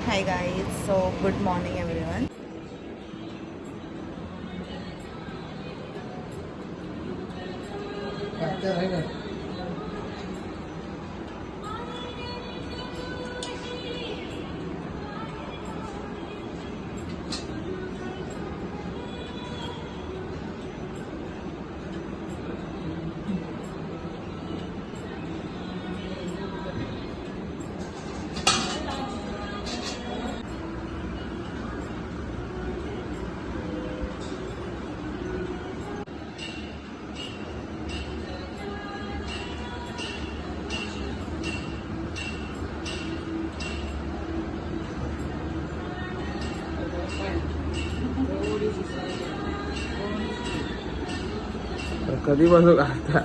Hi guys, so good morning everyone. कधी बसू आता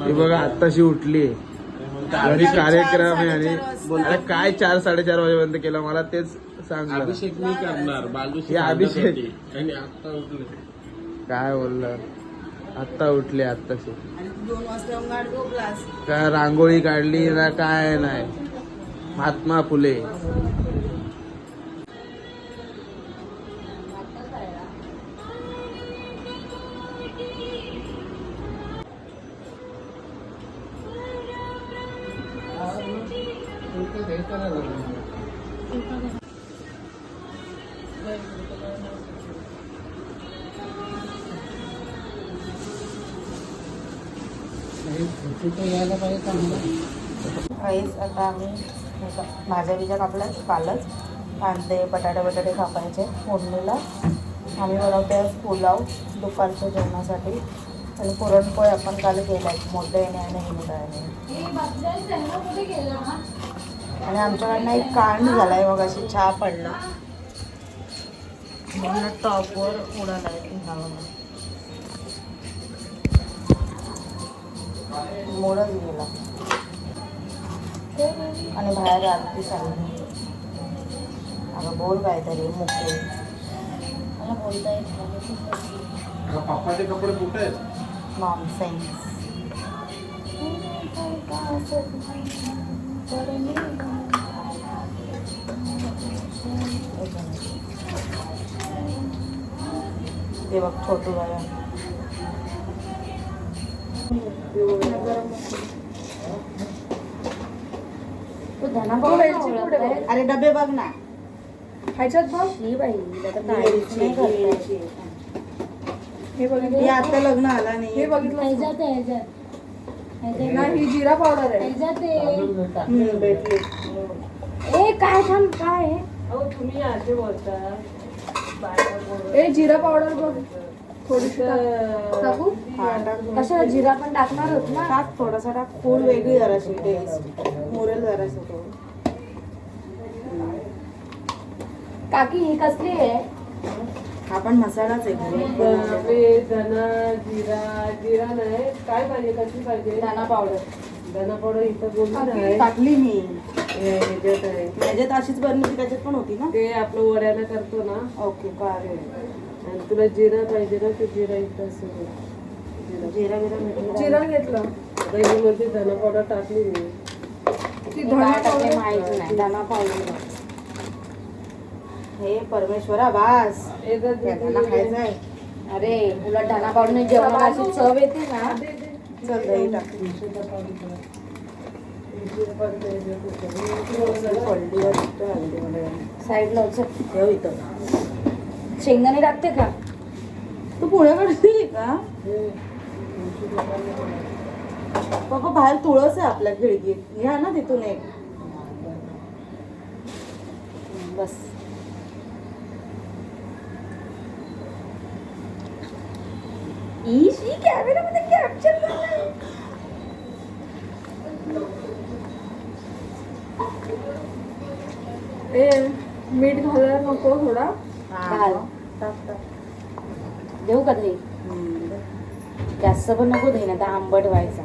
ही बघा आत्ताशी उठली घरी कार्यक्रम आहे आणि अरे काय 4-4:30 वाजेपर्यंत केलं मला तेच सांग. अभिषेक मी करणार बालूशी अभिषेक आणि आता उठले काय बोललं आत्ता उठले आत्ताशी 2 वाजता गाड झोपलास. काय रांगोळी काढली ना काय नाही. महात्मा फुले गाईस आता आम्ही भाज्या बिज्या कापल्याच कालच. कांदे बटाटे कापायचे फोडणीला. आम्ही बनवतो आज पुलाव दुपारच्या जेवणासाठी आणि पुरणपोळी आपण काल केल्या मोठ्याने आणि हिरड्याने. आणि आमच्याकडनं एक कांड झाला आहे बघ अशी चहा पडला म्हणून टॉपवर उडाला आहे ती हवा मोडच गेला आणि बाहेर आरती चालली. अगं बोल काहीतरी मुके मला बोलता येत पप्पाचे कपडे कुठे आहेत नॉनसेन्स. ते बघ छोटू बाया अरे डबे बघ ना ह्याच्यात बघ ही बाई हे बघितलं हे आता लग्न आला नाही. हे बघितलं नाही ही जिरा पावडर आहे भेटली काय थांब काय तुम्ही असे बोलता ए जिरा पावडर बघ थोडीशी टाकू कशाला जिरा पण टाकणार होत ना. टाक थोडासा टाक. फूड वेगळी जराशी टेस्ट मुरेल जराशी तो. काकी ही कसली आहे हा पण मसालाच आहे. धना जिरा नाही काय पाहिजे कसली पाहिजे दाना पावडर धना पावडर इथं बोलून टाकली मी ह्याच्यात आहे त्याच्यात अशीच बनवली त्याच्यात पण होती ना. ते आपलं वड्याला करतो ना ओके काय आणि तुला जिरा पाहिजे ना ते जिरा इथं असं जिरा बिरा भेटला. जिरा घेतलं दहीमध्ये धना पावडर टाकली मी ती धना पावडर माहिती नाही. दाना पावडर हे परमेश्वरा बास त्यांना खायचं आहे. अरे उलट धना पावडर जेवणाची चव येते ना. चल दही टाकली साईडला ठेव इथं. शेंगदाणे टाकते का तू पुण्याकडे दिली का बाबा. बाहेर तुळस आहे आपल्या खिडकीत. घ्या ना तिथून एक. बस ईशी कॅमेरामध्ये कॅप्चर करणार. मीठ घालायला नको थोडा घाल. देऊ का दही जास्त पण नको दही ना तर आंबट व्हायचा.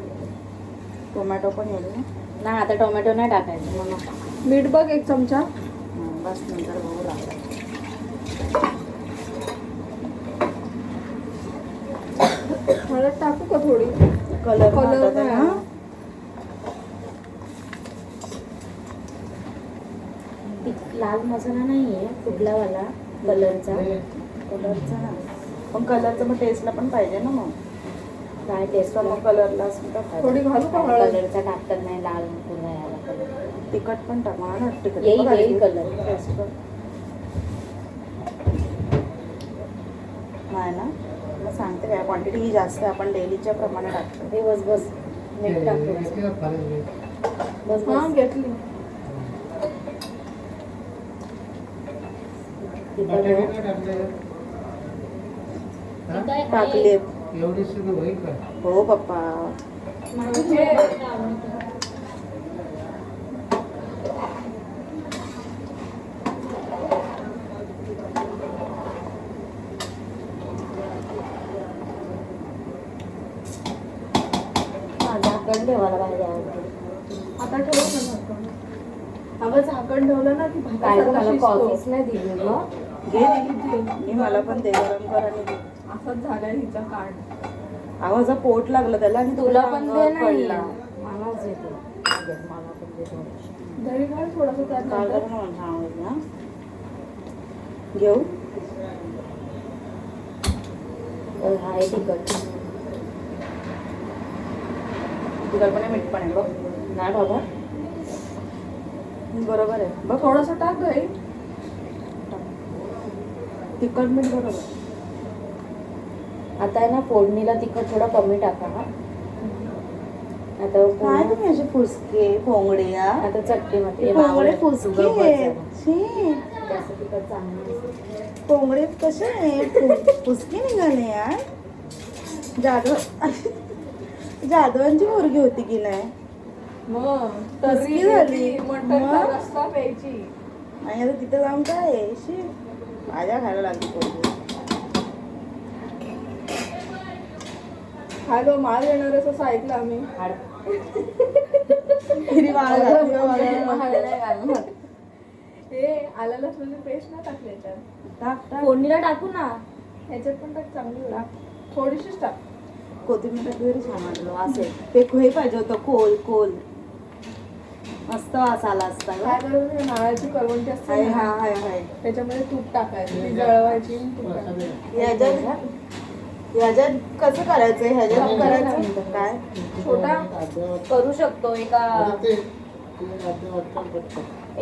टोमॅटो पण येईल ना. नाही आता टोमॅटो नाही टाकायचं मला. मीठ बघ 1 चमचा. बस नंतर बघू लागलं. हळद टाकू का थोडी? कलर कलर ना. नाही. लाल मसाला नाहीये कुठलावाला कलरचा. कलरचा ना, पण कलरचं मग टेस्टला पण पाहिजे ना. मग काय टेस्ट तर मग कलरला सुद्धा थोडी घालू का हळद? कलरचा टाकतात नाही लाल नको यायला कलर. तिखट पण टाक. मला ना तिखट येईल बघा येईल किती कलर. टेस्ट कर. नाही ना, मग सांगते काय क्वांटिटी ही जास्त आहे. आपण डेलीच्या प्रमाणे टाकतो. हे बस बस मीठ टाकतो. बस हा बस घेतली. टाकले हो पप्पा. झाकण ठेवायला पाहिजे आता ठेव ना झाकण. अगं झाकण ठेवलं ना की काय भातासारखा मला शिजतो. कॉफीच नाही दिली मग. घे मी मला पण दे गरम कर आणि दे. असंच झालंय हिचा कांड. आवाजा पोट लागलं त्याला आणि तुला पण दे अंगावर नाही पडला. मलाच येते. मला पण दे थोडंसं. दही घाल थोडंसं त्यात काल नंतर. पण मला आवडलं ना. घेऊ हाय तिखट तिखट पण आहे, मीठ पण आहे बघ. नाही बाबा. बरोबर आहे बघ. थोडंसं टाक दही. तिखट मीठ बरोबर. आता आहे ना फोडणीला तिखट थोडा कमी टाका हा. आता काय पुन्हा- तुम्ही असे फुसके फोंगडे या. आता चटणी मध्ये फोंगडे फुसके छी. जास्त तिखट चांगलं नसतं. कोंबडे कसे आहे फुसके निघाले यार. जाधवांची मुलगी होती की नाही. मग फुसकी झाली. मटणचा मग? रस्सा प्यायची. आणि आता तिथे जाऊन काय आहे? शी भाज्या खायला लागली पोरगी. खायला माळ येणार आहे असं ऐकलं आम्ही. हिरी माळ घातली बघा. हे आलं लसणाची पेस्ट नाही टाकली याच्यात. टाक टाक. फोडणीला टाकू ना. ह्याच्यात पण टाक चांगली होईल. थोडीशीच टाक. कोथिंबीर टाकली तरी छान वाटलं. वास आहे. ते हे पाहिजे होतं कोल कोल. मस्त वास आला असता गं. काय करायचं नारळाची करवंटी असते हाय ना, हा हाय हाय. त्याच्यामध्ये तूप टाकायचं. ती जळवायची आणि तूप टाकायचं. ह्याच्यात कसं करायचं? ह्याच्यात करायचं काय? छोटा करू शकतो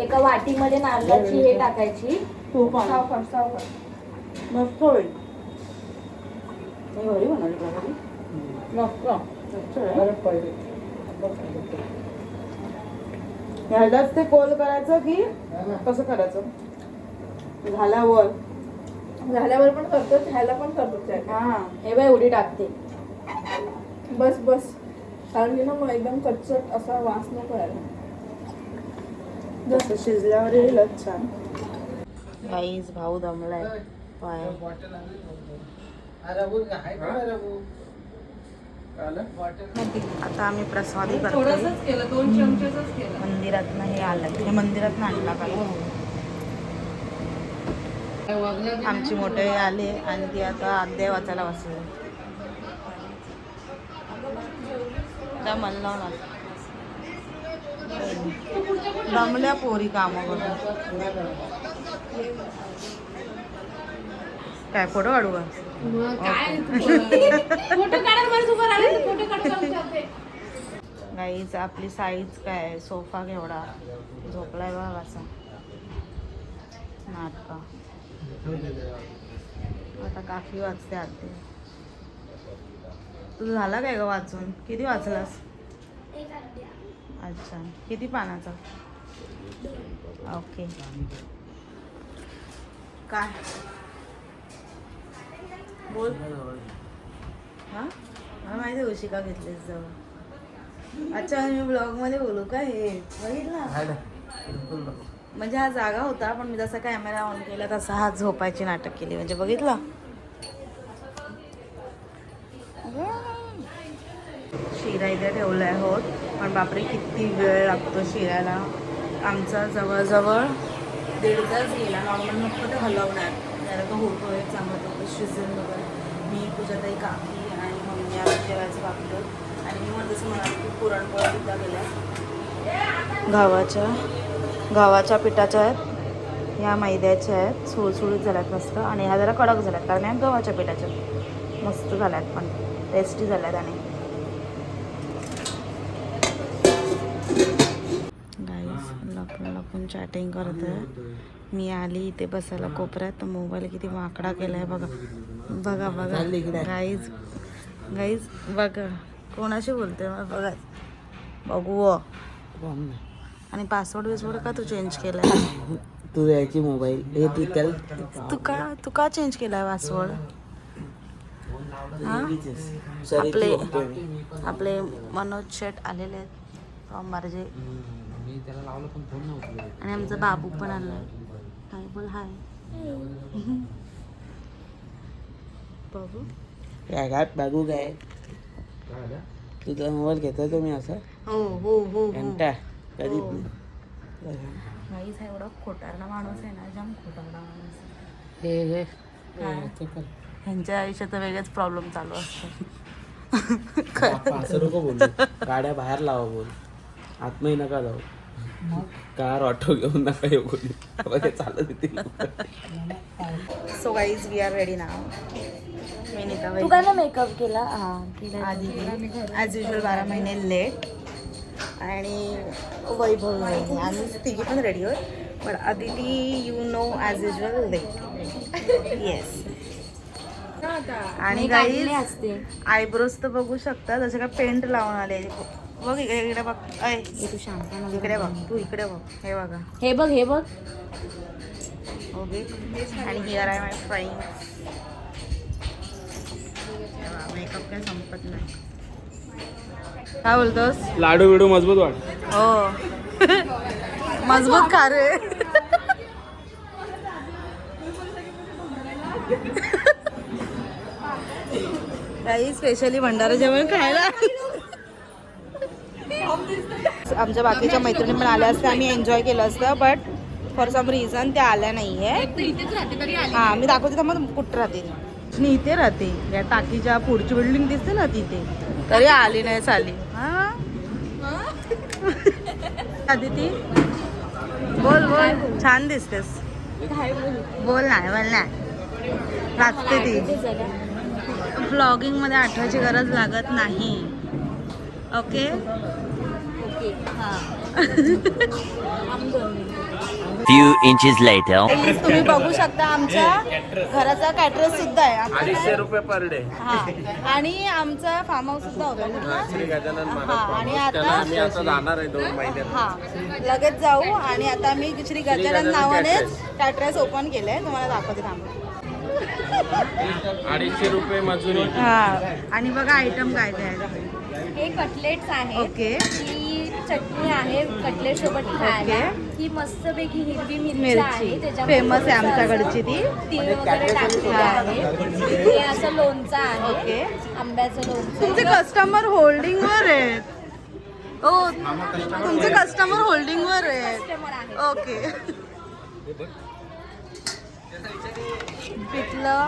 एका वाटीमध्ये नारळाची हे टाकायची. तूप आणून. सावकाश सावकाश. मस्त होईल. मी घरी बनवली का घरी? मस्त. मस्त आहे. ह्याच्यात ते कोल करायचं की कसं करायचं? झाल्यावर झाल्यावर पण करतो ह्याला पण करतो त्या. हा हे बाय एवढी टाकते. बस बस. कारण की ना मग एकदम कच्चट असा वास नको यायला. जसं शिजल्यावर येईलच छान. गाईज भाऊ दमलाय पाय. आता आम्ही प्रसादी करतो. केलं 2 चमचेच केलं. मंदिरात हे आलं. हे मंदिरात आणला का? आमची मोठे आले आणि ती आता अध्याय वाचायला बसले. त्या मन लावून दमल्या पोरी कामं करून. काय फोटो काढू का? गाईच आपली साईज काय सोफा केवढा झोपलाय बघा कसा नाटका. आता काफी वाचते आते. तुझं झाला काय ग वाचून? किती वाचलास? अच्छा किती पानाचा? ओके. काय बोल. हा मला माहिती आहे उशिका घेतलीस जवळ. अच्छा मी ब्लॉगमध्ये बोलू का? हे बघितलं म्हणजे हा जागा होता पण मी जसा कॅमेरा ऑन केला तसा हा झोपायची नाटक केली. म्हणजे बघितलं. शिरा इथे ठेवला आहे होत. पण बापरे किती वेळ लागतो शिऱ्याला. आमचा जवळजवळ 1.5 तास गेला. नॉर्मल नको ते हलवणार जरा तो होतो आहे चांगला तो शिजन वगैरे. मी पूजाताई काकी आणि मम्मी आम्ही जेवायचं बापलं. आणि मी मला जसं म्हणाले की पुरणपोळ्या सुद्धा केल्या गव्हाच्या पिठाच्या आहेत. ह्या मैद्याच्या आहेत. सुळसुळीत झाल्यात मस्त. आणि ह्या जरा कडक झाल्यात कारण ह्या गव्हाच्या पिठाच्या मस्त झाल्यात पण टेस्टी झाल्यात. आणि गाईस लपून चॅटिंग करत आहे. मी आली इथे बसायला कोपऱ्यात तर मोबाईल किती वाकडा केलाय बघा बघा बघा गाईज बघा कोणाशी बोलते मग बघा बघू. आणि पासवर्ड का तू चेंज केलाय? तू यायची मोबाईल हे तू त्याला तू का चेंज केलाय पासवर्ड? आपले मनोज शेट आलेले आहेत फ्रॉम मार्जे. आणि आमचा बाबू पण आलाय. हाय बोल हाय. बाबू काय बघू काय तुझा मोबाईल घेतोय तुम्ही असं हो घंटा कधी नाहीच आहे. एवढा खोटारडा माणूस आहे ना जाम खोटारडा माणूस. ह्यांच्या आयुष्यात वेगळेच प्रॉब्लेम चालू असतात. असं नको बोलू. गाड्या बाहेर लावा बोल. आतमध्ये नका जाऊ. कार ऑटो घेऊन नका येऊ बोलू. चालत येते. So guys we are ready now. मी तू काय ना मेकअप केला? आधी ॲज युजल 12 महिने लेट. आणि वैभव आम्ही तिघी पण रेडी होत. पण Aditi you know as usual late. Yes. आणि गाईज आयब्रोज तर बघू शकता जसे का पेंट लावून आले. बघ इकडे बघ. तू शांत इकडे बघ. तू इकडे बघ. हे बघा हे बघ ओके. आणि here I my friend. Makeup काय संपत नाही. काय बोलतोस? लाडू बिडू मजबूत वाट. हो मजबूत खा रे. काही स्पेशली भंडारा जेवण खायला. आमच्या बाकीच्या मैत्रिणी पण आल्या असत्या. आम्ही एन्जॉय केलं असतं बट फॉर सम रिझन त्या आल्या नाही आहे. हां मी दाखवते तर मग कुठं राहते. मी इथे राहते या टाकीच्या पुढची बिल्डिंग दिसते ना तिथे. तरी आली नाही चाली. हां अदिती बोल छान दिसतेस. बोल नाही वाचते ती. व्लॉगिंगमध्ये आठवायची गरज लागत नाही. Okay Few inches later. तुम्ही बघू शकता आमच्या घराचा कॅटरेस सुद्धा आहे. 250 रुपये पर डे. हा आणि आमचा फार्म हाऊस सुद्धा होता कुठला? श्री गजानन हा महाराज. आणि त्याला आता आम्ही आता जाणार आहे 2 महिन्यात. हा लगेच जाऊ. आणि आता मी श्री गजानन नावानेच कॅटरेस ओपन केलंय. तुम्हाला दाखवते थांबा. 250 रुपये मजुरी. हा आणि बघा आयटम काय काय आहेत. हे कटलेट्स आहेत. ओके. ही चटणी आहे कटलेट सोबत खायला. ही मस्तपैकी हिरवी मिरची आहे. त्याच्यामध्ये फेमस आहे आमच्याकडची ती. तीळ वगैरे टाकलेलं आहे. हे असं लोणचं आहे. ओके. आंब्याचं लोणचं. तुमचे कस्टमर होल्डिंग वर आहेत. हो तुमचे कस्टमर होल्डिंग वर आहेत. कस्टमर आहे. ओके. पिठलं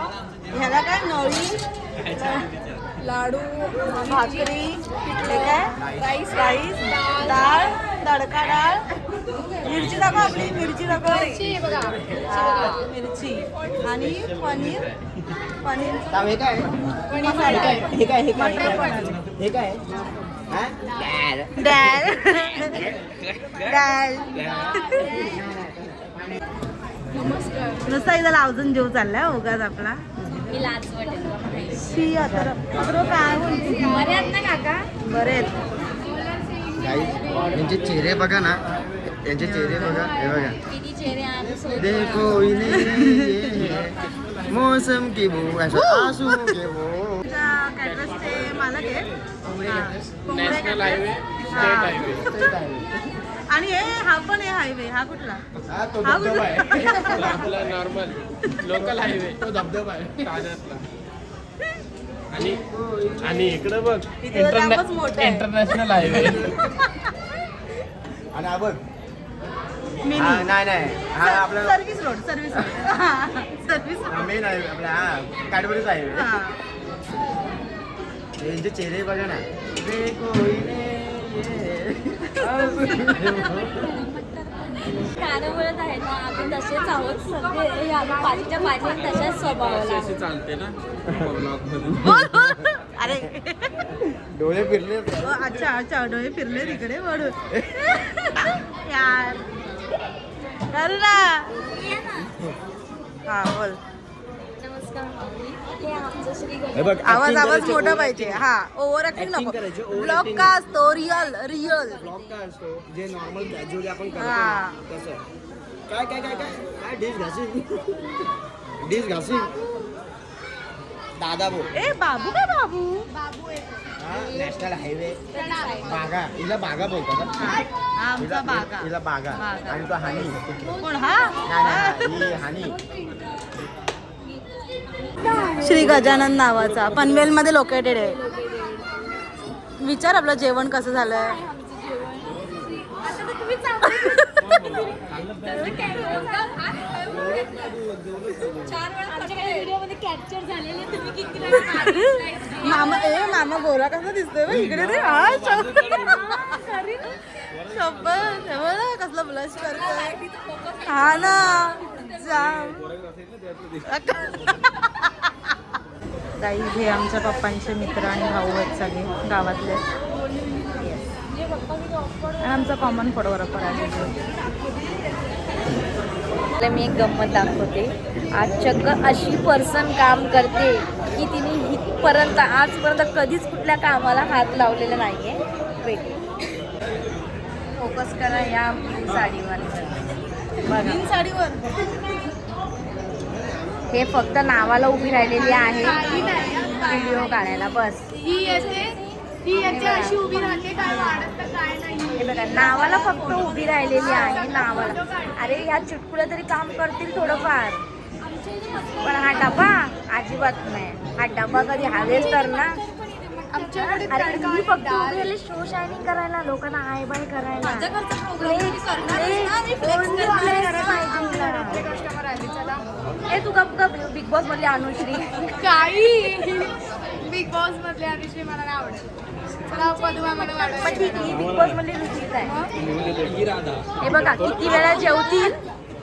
ह्याला काय नळी लाडू भाकरी हे काय राईस डाळ तडका डाळ. मिरची दाखव आपली. मिरची दाखव. मिरची आणि पनीर डाळ नुसता इथं अजून जीव चाललाय उगाच आपला. मी लाजवट शी आता काय बोलते. बरे आहेत ना काका? बरे आहेत. यांचे चेहरे बघा ना. यांचे चेहरे बघा. हे बघा किती चेहरे आहे. देखो मौसम की वो ऐसा आंसू के वो. कॅटरसचे मालक आहेत. National highway, state highway. आणि हा पण आहे हायवे. हा कुठला? हा तो धबधबा आहे. आपला नॉर्मल लोकल हायवे तो धबधबा आहे ठाण्यातला. आणि आणि इकडे बघ इथे तर जामच मोठं आहे. इंटरनॅशनल हायवे आणि हा बघ मिनी नाही हा आपला service road service road main आहे आपला हा काडबरीच आहे यांचे चेहरे बघा ना कानावरच आहे ना आम्ही तसेच आहोत सगळे आम्ही पाठीच्या पाठी तशाच स्वभावाला असे चालते ना ब्लॉग मधून अरे डोळे फिरले अच्छा अच्छा डोळे फिरले तिकडे म्हणून यार करू ना हा बोल नमस्कार माऊली. हे आमचं श्री गणेश. हे बघ आवाज मोठा पाहिजे हा ओव्हर ऍक्टिंग Acting नको करायची, over ब्लॉग acting का असतो रिअल रिअल ब्लॉग काय असतो जे नॉर्मल कॅज्युअली आपण करतो हा. ना, तसं काय काय काय काय काय डिश घासी दादा भाऊ ए बाबू काय बाबू नॅशनल हायवे बागा हिला बागा बोलतात हा आमचा बागा हिला बागा बागा. आणि तो हानी कोण हा ही हानी श्री गजानन नावाचा पनवेलमध्ये लोकेटेड आहे विचार आपलं जेवण कसं झालंय आता तर तुम्ही चांगले आमच्या व्हिडिओमध्ये कॅप्चर झालेले तुम्ही किती वेळा पाहिलंय? मामा गोरा कसा दिसतोय बघ इकडे रे हा शपथ कसलं ब्लश करतोय हा ना जाम गाईज हे आमच्या पप्पांचे मित्र आणि भाऊ आहेत सगळे गावातले आणि आमचा कॉमन फोटोग्राफर आहे मी एक गंमत दाखवते आज चक्क अशी पर्सन काम करते की तिने इथपर्यंत आजपर्यंत कधीच कुठल्या कामाला हात लावलेला नाहीये वेट फोकस करा या साडीवर बघा साडीवर हे फक्त नावाला उभी राहिलेली आहे व्हिडिओ काढायला बस हे बघा नावाला फक्त उभी राहिलेली आहे नावाला अरे या चुटकुल्या तरी काम करतील थोडंफार पण हा डबा अजिबात नाही हा डबा कधी हवेच तर ना अरे मी फक्त उभी राहिली शो शायनिंग करायला लोकांना हाय बाय करायला ए तू गप गप बिग बॉस मधली अनुश्री काही बिग बॉस मधले अनुश्री मला नाही आवडत मला पदमा मला पण वाटत ठीक आहे बिग बॉस मधली रुचीच आहे हे बघा किती वेळा जेवतील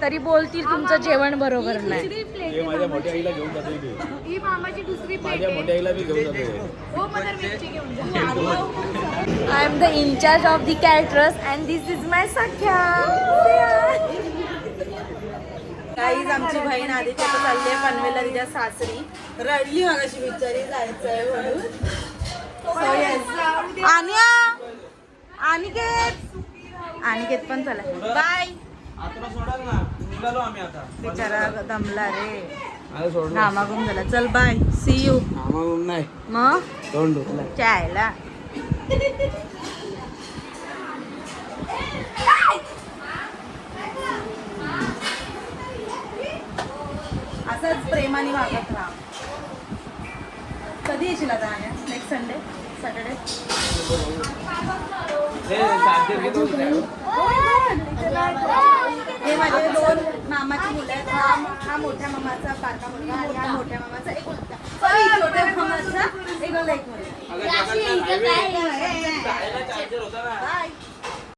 तरी बोलतील तुमचं जेवण बरोबर नाही मोठ्या आईला घेऊन जातो ही मामाची दुसरी प्लेट माझ्या मोठ्या आईला मी घेऊन जातो हो मदर मिरची घेऊन जा I am the incharge of the characters and this is my सख्या काहीच आमची बहीण आधीची आता चालली आहे पनवेलला तिच्या सासरी रडली मगाशी बिचारी जायचंय म्हणून अनिकेत पण चला बाय आता सोडाल ना निघालो आम्ही आता बिचारा दमला रे अरे सोडलो नामागून झाला चल बाय सी यू आम्हाला नाही मग तोंड धुतलं चायला असंच प्रेमाने वागत राहा कधी येशील आता नेक्स्ट संडे सॅटर्डे हे माझे दोन मामाची मुलं आहेत हा मोठ्या मामाचा बारका मुलगा आणि हा मोठ्या मामाचा एक मुलगा सॉरी छोट्या मामाचा एक मुलगा एक मुलगा